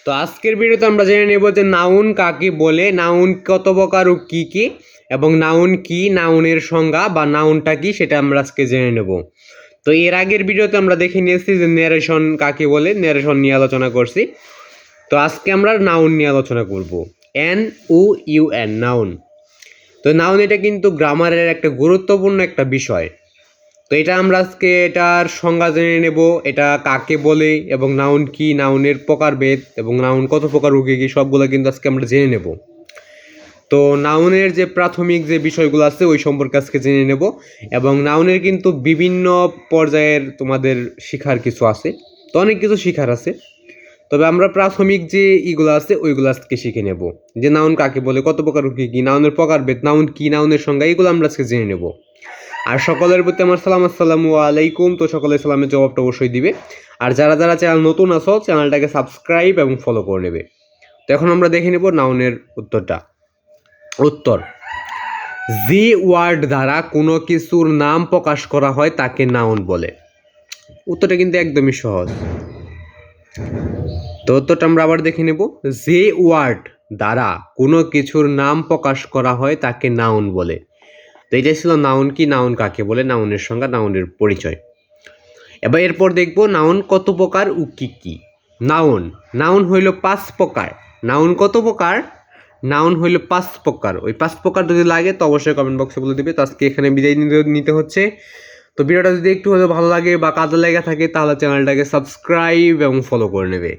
তো আজকের ভিডিওতে আমরা জেনে নেব যে নাউন কাকে বলে, নাউন কত প্রকার ও কী কী, এবং নাউন কি, নাউনের সংজ্ঞা বা নাউনটা কি সেটা আমরা আজকে জেনে নেব। তো এর আগের ভিডিওতে আমরা দেখে নিয়েছি যে ন্যারেশন কাকে বলে, ন্যারেশন নিয়ে আলোচনা করছি। তো আজকে আমরা নাউন নিয়ে আলোচনা করব। NOUN, noun. তো নাউন এটা কিন্তু গ্রামারের একটা গুরুত্বপূর্ণ একটা বিষয়। তো এটা আমরা আজকে এটার সংজ্ঞা জেনে নেব, এটা কাকে বলে এবং নাউন কি, নাউনের প্রকারভেদ এবং নাউন কত প্রকার ও কী সবগুলো কিন্তু আজকে আমরা জেনে নেব। তো নাউনের যে প্রাথমিক যে বিষয়গুলো আছে ওই সম্পর্কে আজকে জেনে নেব, এবং নাউনের কিন্তু বিভিন্ন পর্যায়ের তোমাদের শিখার কিছু আছে, তো অনেক কিছু শিখার আছে। তবে আমরা প্রাথমিক যে ইগুলো আছে ওইগুলো আজকে শিখে নেব, যে নাউন কাকে বলে, কত প্রকার ও কী, নাউনের প্রকারভেদ, নাউন কি, নাউনের সংজ্ঞা, এগুলো আমরা আজকে জেনে নেব। আর সকলের প্রতি আমার সালাম, আসসালামু আলাইকুম। তো সকলের সালামের জবাবটা অবশ্যই দিবে। আর যারা যারা চ্যানেল নতুন আছো চ্যানেলটাকে সাবস্ক্রাইব এবং ফলো করে নেবে। তো এখন আমরা দেখে নেব নাউনের উত্তরটা। উত্তর: যে ওয়ার্ড দ্বারা কোনো কিছুর নাম প্রকাশ করা হয় তাকে নাউন বলে। উত্তরটা কিন্তু একদমই সহজ। তো উত্তরটা আমরা আবার দেখে নেব। যে ওয়ার্ড দ্বারা কোনো কিছুর নাম প্রকাশ করা হয় তাকে নাউন বলে। তো এটাই ছিল নাউন কি, নাউন কাকে বলে, নাউনের সংজ্ঞা, নাউনের পরিচয়। এবার এরপর দেখব নাউন কত প্রকার ও কী কী। নাউন নাউন হইল 5 প্রকার। নাউন কত প্রকার? নাউন হইল 5 প্রকার। ওই 5 প্রকার যদি লাগে তো অবশ্যই কমেন্ট বক্সে বলে দিবে। তো আজকে এখানে বিদায় নিতে হচ্ছে। তো ভিডিওটা যদি একটু হলেও ভালো লাগে বা কাজে লেগে থাকে তাহলে চ্যানেলটাকে সাবস্ক্রাইব এবং ফলো করে নেবে।